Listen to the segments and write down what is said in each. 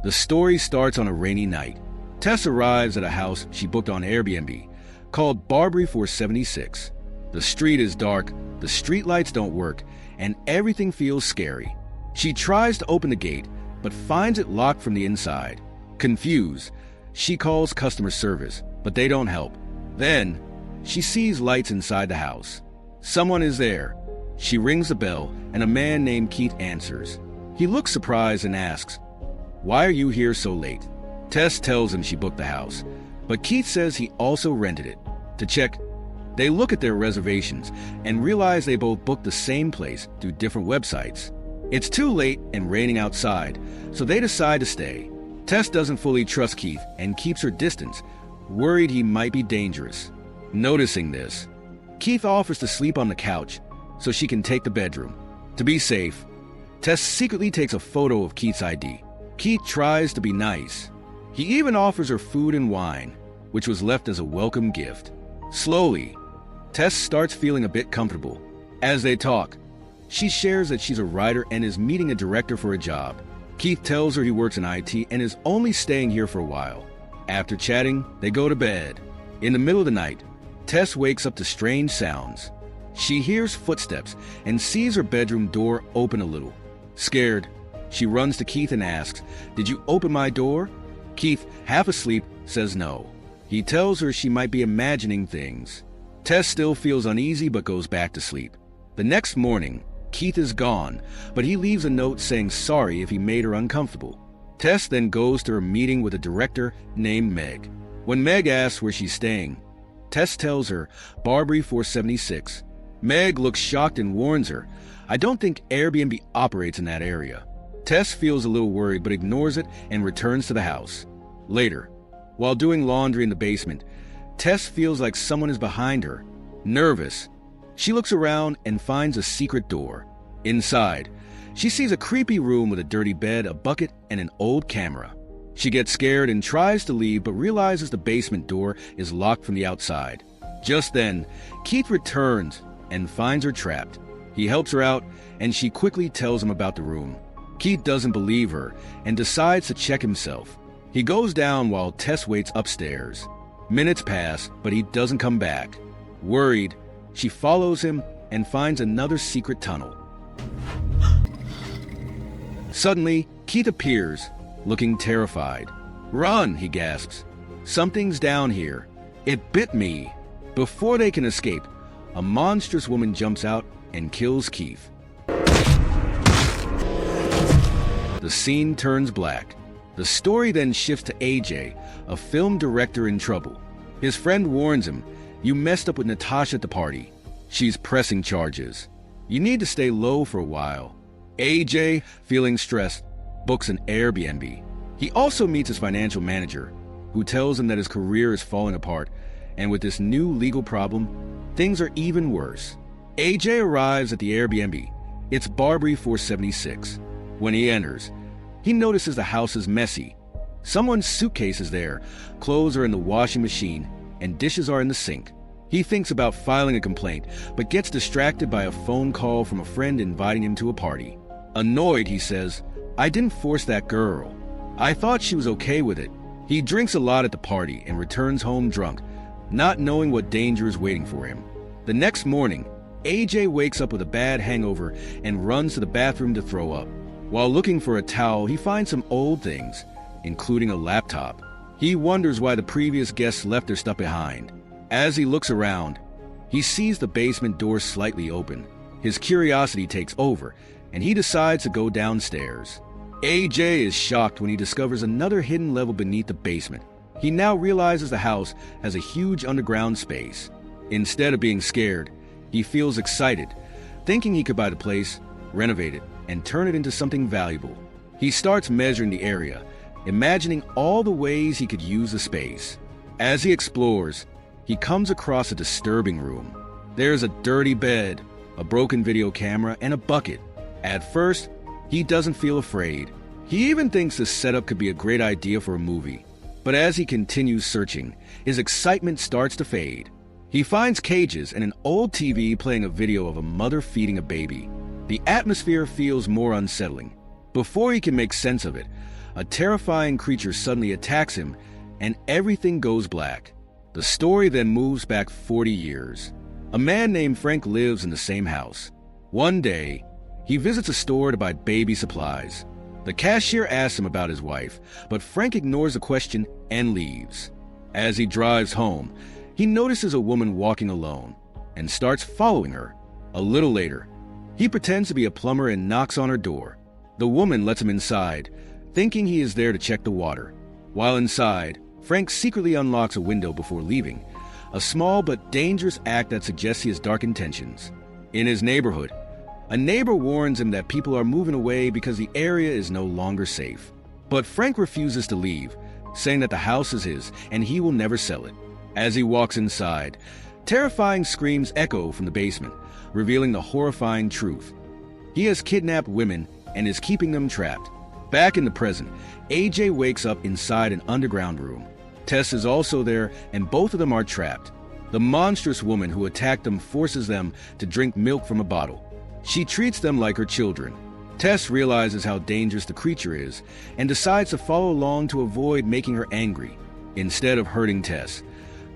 The story starts on a rainy night. Tess arrives at a house she booked on Airbnb called Barbary 476. The street is dark, the streetlights don't work, and everything feels scary. She tries to open the gate, but finds it locked from the inside. Confused, she calls customer service, but they don't help. Then, she sees lights inside the house. Someone is there. She rings the bell, and a man named Keith answers. He looks surprised and asks, "Why are you here so late?" Tess tells him she booked the house, but Keith says he also rented it. To check, they look at their reservations and realize they both booked the same place through different websites. It's too late and raining outside, so they decide to stay. Tess doesn't fully trust Keith and keeps her distance, worried he might be dangerous. Noticing this, Keith offers to sleep on the couch so she can take the bedroom. To be safe, Tess secretly takes a photo of Keith's ID. Keith tries to be nice. He even offers her food and wine, which was left as a welcome gift. Slowly, Tess starts feeling a bit comfortable. As they talk, she shares that she's a writer and is meeting a director for a job. Keith tells her he works in IT and is only staying here for a while. After chatting, they go to bed. In the middle of the night, Tess wakes up to strange sounds. She hears footsteps and sees her bedroom door open a little. Scared, she runs to Keith and asks, "Did you open my door?" Keith, half asleep, says no. He tells her she might be imagining things. Tess still feels uneasy but goes back to sleep. The next morning, Keith is gone, but he leaves a note saying sorry if he made her uncomfortable. Tess then goes to her meeting with a director named Meg. When Meg asks where she's staying, Tess tells her Barbary 476. Meg looks shocked and warns her, "I don't think Airbnb operates in that area." Tess feels a little worried but ignores it and returns to the house. Later, while doing laundry in the basement, Tess feels like someone is behind her. Nervous, she looks around and finds a secret door. Inside, she sees a creepy room with a dirty bed, a bucket, and an old camera. She gets scared and tries to leave but realizes the basement door is locked from the outside. Just then, Keith returns and finds her trapped. He helps her out and she quickly tells him about the room. Keith doesn't believe her and decides to check himself. He goes down while Tess waits upstairs. Minutes pass, but he doesn't come back. Worried, she follows him and finds another secret tunnel. Suddenly, Keith appears, looking terrified. "Run," he gasps. "Something's down here. It bit me." Before they can escape, a monstrous woman jumps out and kills Keith. The scene turns black. The story then shifts to AJ, a film director in trouble. His friend warns him, "You messed up with Natasha at the party. She's pressing charges. You need to stay low for a while." AJ, feeling stressed, books an Airbnb. He also meets his financial manager, who tells him that his career is falling apart, and with this new legal problem, things are even worse. AJ arrives at the Airbnb. It's Barbary 476. When he enters, he notices the house is messy. Someone's suitcase is there, clothes are in the washing machine, and dishes are in the sink. He thinks about filing a complaint, but gets distracted by a phone call from a friend inviting him to a party. Annoyed, he says, "I didn't force that girl. I thought she was okay with it." He drinks a lot at the party and returns home drunk, not knowing what danger is waiting for him. The next morning, AJ wakes up with a bad hangover and runs to the bathroom to throw up. While looking for a towel, he finds some old things, including a laptop. He wonders why the previous guests left their stuff behind. As he looks around, he sees the basement door slightly open. His curiosity takes over, and he decides to go downstairs. AJ is shocked when he discovers another hidden level beneath the basement. He now realizes the house has a huge underground space. Instead of being scared, he feels excited, thinking he could buy the place, renovate it, and turn it into something valuable. He starts measuring the area, imagining all the ways he could use the space. As he explores, he comes across a disturbing room. There's a dirty bed, a broken video camera, and a bucket. At first, he doesn't feel afraid. He even thinks this setup could be a great idea for a movie. But as he continues searching, his excitement starts to fade. He finds cages and an old TV playing a video of a mother feeding a baby. The atmosphere feels more unsettling. Before he can make sense of it, a terrifying creature suddenly attacks him, and everything goes black. The story then moves back 40 years. A man named Frank lives in the same house. One day, he visits a store to buy baby supplies. The cashier asks him about his wife, but Frank ignores the question and leaves. As he drives home, he notices a woman walking alone and starts following her. A little later, he pretends to be a plumber and knocks on her door. The woman lets him inside, thinking he is there to check the water. While inside, Frank secretly unlocks a window before leaving, a small but dangerous act that suggests he has dark intentions. In his neighborhood, a neighbor warns him that people are moving away because the area is no longer safe. But Frank refuses to leave, saying that the house is his and he will never sell it. As he walks inside, terrifying screams echo from the basement, revealing the horrifying truth. He has kidnapped women and is keeping them trapped. Back in the present, AJ wakes up inside an underground room. Tess is also there, and both of them are trapped. The monstrous woman who attacked them forces them to drink milk from a bottle. She treats them like her children. Tess realizes how dangerous the creature is and decides to follow along to avoid making her angry. Instead of hurting Tess,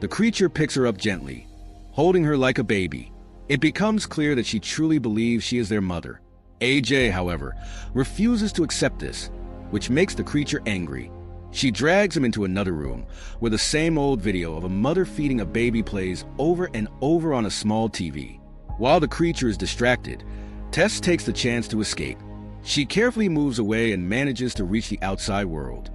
the creature picks her up gently, holding her like a baby. It becomes clear that she truly believes she is their mother. AJ, however, refuses to accept this, which makes the creature angry. She drags him into another room, where the same old video of a mother feeding a baby plays over and over on a small TV. While the creature is distracted, Tess takes the chance to escape. She carefully moves away and manages to reach the outside world.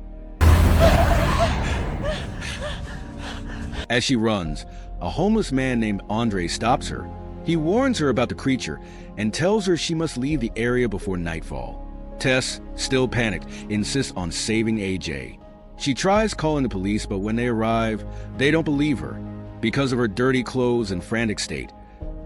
As she runs, a homeless man named Andre stops her. He warns her about the creature and tells her she must leave the area before nightfall. Tess, still panicked, insists on saving AJ. She tries calling the police, but when they arrive, they don't believe her. Because of her dirty clothes and frantic state,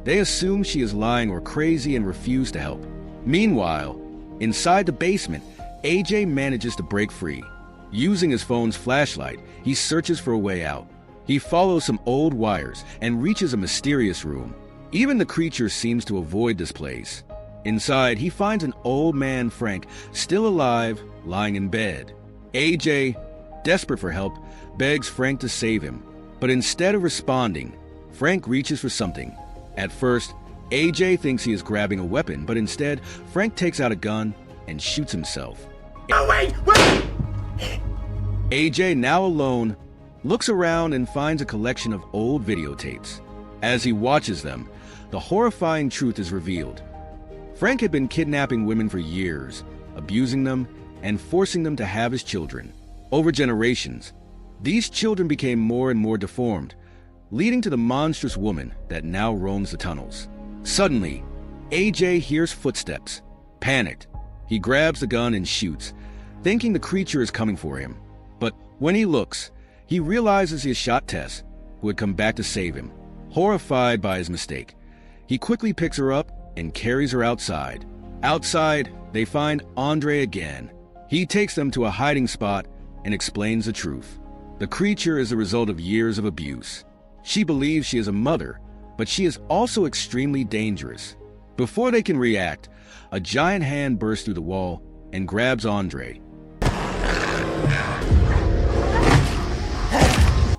they assume she is lying or crazy and refuse to help. Meanwhile, inside the basement, AJ manages to break free. Using his phone's flashlight, he searches for a way out. He follows some old wires and reaches a mysterious room. Even the creature seems to avoid this place. Inside, he finds an old man, Frank, still alive, lying in bed. AJ, desperate for help, begs Frank to save him. But instead of responding, Frank reaches for something. At first, AJ thinks he is grabbing a weapon, but instead, Frank takes out a gun and shoots himself. Oh, wait! AJ, now alone, looks around and finds a collection of old videotapes. As he watches them, the horrifying truth is revealed. Frank had been kidnapping women for years, abusing them, and forcing them to have his children. Over generations, these children became more and more deformed, leading to the monstrous woman that now roams the tunnels. Suddenly, AJ hears footsteps. Panicked, he grabs the gun and shoots, thinking the creature is coming for him. But when he looks, he realizes he has shot Tess, who had come back to save him. Horrified by his mistake, he quickly picks her up and carries her outside. Outside, they find Andre again. He takes them to a hiding spot and explains the truth. The creature is the result of years of abuse. She believes she is a mother, but she is also extremely dangerous. Before they can react, a giant hand bursts through the wall and grabs Andre.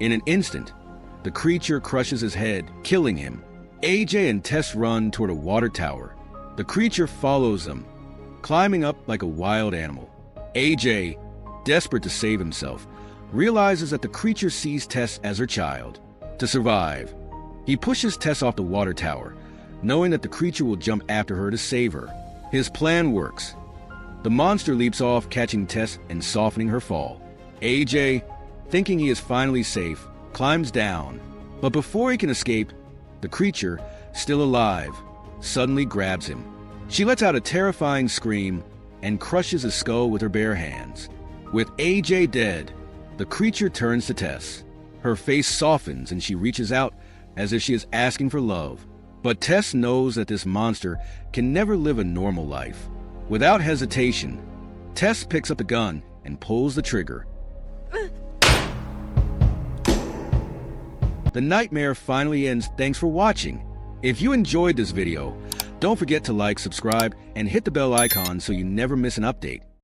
In an instant, the creature crushes his head, killing him. AJ and Tess run toward a water tower. The creature follows them, climbing up like a wild animal. AJ, desperate to save himself, realizes that the creature sees Tess as her child. To survive, he pushes Tess off the water tower, knowing that the creature will jump after her to save her. His plan works. The monster leaps off, catching Tess and softening her fall. AJ, thinking he is finally safe, climbs down. But before he can escape, the creature, still alive, suddenly grabs him. She lets out a terrifying scream and crushes his skull with her bare hands. With AJ dead, the creature turns to Tess. Her face softens and she reaches out as if she is asking for love. But Tess knows that this monster can never live a normal life. Without hesitation, Tess picks up the gun and pulls the trigger. The nightmare finally ends. Thanks for watching. If you enjoyed this video, don't forget to like, subscribe, and hit the bell icon so you never miss an update.